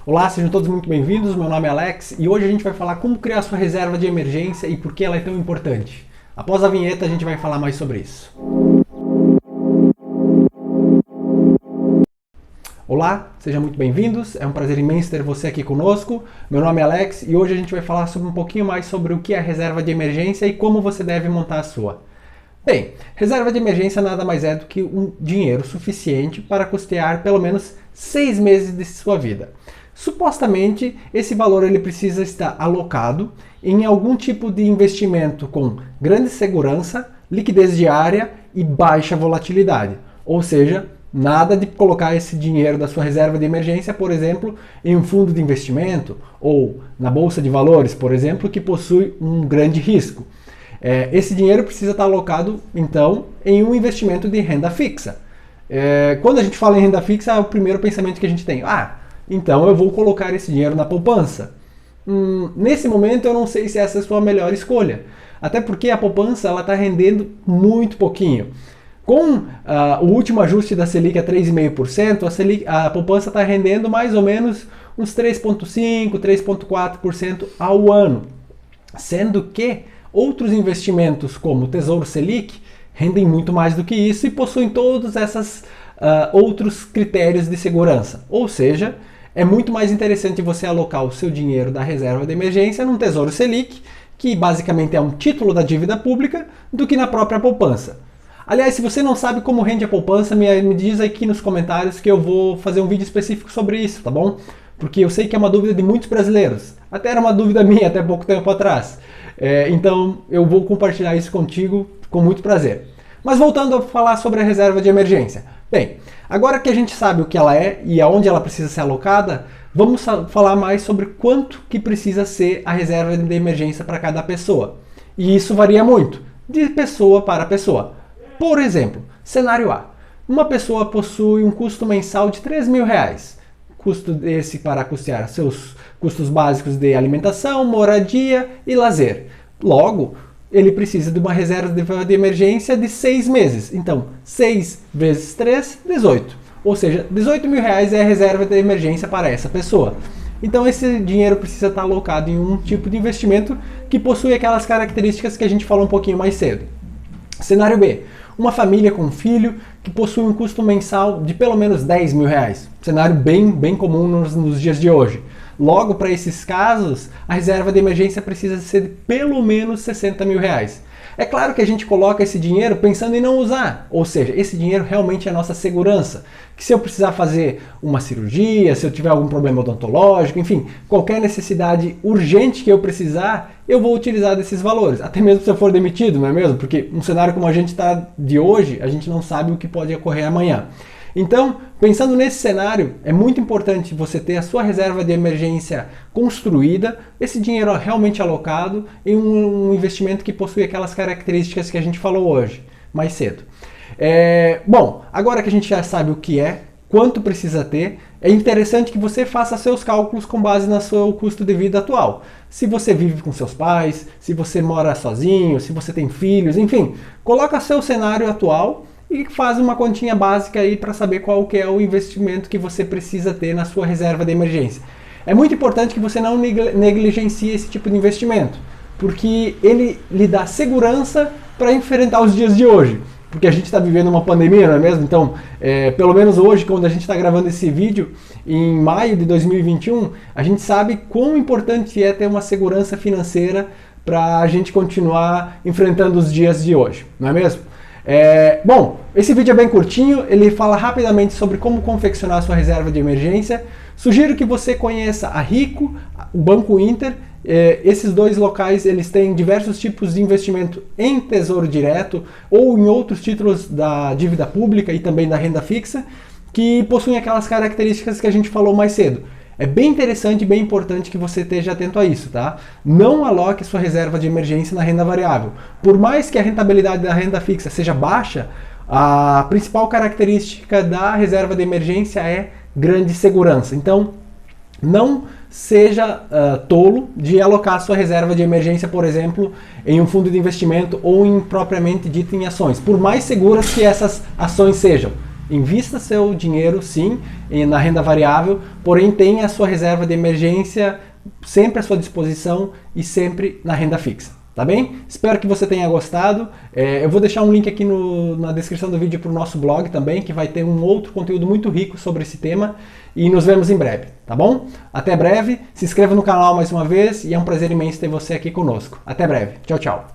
Olá, sejam todos muito bem-vindos, meu nome é Alex e hoje a gente vai falar como criar sua reserva de emergência e por que ela é tão importante. Após a vinheta a gente vai falar mais sobre isso. Olá, sejam muito bem-vindos, é um prazer imenso ter você aqui conosco. Meu nome é Alex e hoje a gente vai falar sobre um pouquinho mais sobre o que é a reserva de emergência e como você deve montar a sua. Bem, reserva de emergência nada mais é do que um dinheiro suficiente para custear pelo menos 6 meses de sua vida. Supostamente, esse valor ele precisa estar alocado em algum tipo de investimento com grande segurança, liquidez diária e baixa volatilidade. Ou seja, nada de colocar esse dinheiro da sua reserva de emergência, por exemplo, em um fundo de investimento ou na bolsa de valores, por exemplo, que possui um grande risco. Esse dinheiro precisa estar alocado, então, em um investimento de renda fixa. Quando a gente fala em renda fixa, é o primeiro pensamento que a gente tem. Então eu vou colocar esse dinheiro na poupança. Nesse momento eu não sei se essa é a sua melhor escolha. Até porque a poupança está rendendo muito pouquinho. Com o último ajuste da Selic a 3,5%, a poupança está rendendo mais ou menos uns 3,5%, 3,4% ao ano. Sendo que outros investimentos como o Tesouro Selic rendem muito mais do que isso e possuem todos esses outros critérios de segurança. Ou seja, é muito mais interessante você alocar o seu dinheiro da reserva de emergência num Tesouro Selic, que basicamente é um título da dívida pública, do que na própria poupança. Aliás, se você não sabe como rende a poupança, me diz aqui nos comentários que eu vou fazer um vídeo específico sobre isso, tá bom? Porque eu sei que é uma dúvida de muitos brasileiros. Até era uma dúvida minha até pouco tempo atrás. Então eu vou compartilhar isso contigo com muito prazer. Mas voltando a falar sobre a reserva de emergência. Bem, agora que a gente sabe o que ela é e aonde ela precisa ser alocada, vamos falar mais sobre quanto que precisa ser a reserva de emergência para cada pessoa. E isso varia muito, de pessoa para pessoa. Por exemplo, cenário A. Uma pessoa possui um custo mensal de R$3.000. Custo desse para custear seus custos básicos de alimentação, moradia e lazer. Logo, ele precisa de uma reserva de emergência de 6 meses. Então, 6 vezes 3, 18. Ou seja, R$18.000 é a reserva de emergência para essa pessoa. Então, esse dinheiro precisa estar alocado em um tipo de investimento que possui aquelas características que a gente falou um pouquinho mais cedo. Cenário B. Uma família com um filho que possui um custo mensal de pelo menos R$10.000. Cenário bem comum nos dias de hoje. Logo, para esses casos, a reserva de emergência precisa ser de pelo menos R$60.000. É claro que a gente coloca esse dinheiro pensando em não usar, ou seja, esse dinheiro realmente é a nossa segurança. Que se eu precisar fazer uma cirurgia, se eu tiver algum problema odontológico, enfim, qualquer necessidade urgente que eu precisar, eu vou utilizar desses valores. Até mesmo se eu for demitido, não é mesmo? Porque um cenário como a gente está de hoje, a gente não sabe o que pode ocorrer amanhã. Então, pensando nesse cenário, é muito importante você ter a sua reserva de emergência construída, esse dinheiro realmente alocado em um investimento que possui aquelas características que a gente falou hoje, mais cedo. Bom, agora que a gente já sabe o que é, quanto precisa ter, é interessante que você faça seus cálculos com base no seu custo de vida atual. Se você vive com seus pais, se você mora sozinho, se você tem filhos, enfim, coloca seu cenário atual e faz uma continha básica aí para saber qual que é o investimento que você precisa ter na sua reserva de emergência. É muito importante que você não negligencie esse tipo de investimento, porque ele lhe dá segurança para enfrentar os dias de hoje. Porque a gente está vivendo uma pandemia, não é mesmo? Então, pelo menos hoje, quando a gente está gravando esse vídeo, em maio de 2021, a gente sabe quão importante é ter uma segurança financeira para a gente continuar enfrentando os dias de hoje, não é mesmo? Bom, esse vídeo é bem curtinho, ele fala rapidamente sobre como confeccionar a sua reserva de emergência. Sugiro que você conheça a Rico, o Banco Inter. Esses dois locais eles têm diversos tipos de investimento em tesouro direto ou em outros títulos da dívida pública e também da renda fixa, que possuem aquelas características que a gente falou mais cedo. É bem interessante e bem importante que você esteja atento a isso, tá? Não aloque sua reserva de emergência na renda variável. Por mais que a rentabilidade da renda fixa seja baixa, a principal característica da reserva de emergência é grande segurança. Então, não seja tolo de alocar sua reserva de emergência, por exemplo, em um fundo de investimento ou propriamente dito em ações, por mais seguras que essas ações sejam. invista seu dinheiro sim na renda variável, porém tenha a sua reserva de emergência sempre à sua disposição e sempre na renda fixa. Tá bem? Espero que você tenha gostado. Eu vou deixar um link aqui na descrição do vídeo para o nosso blog também, que vai ter um outro conteúdo muito rico sobre esse tema. E nos vemos em breve, tá bom? Até breve. Se inscreva no canal mais uma vez e é um prazer imenso ter você aqui conosco. Até breve. Tchau, tchau.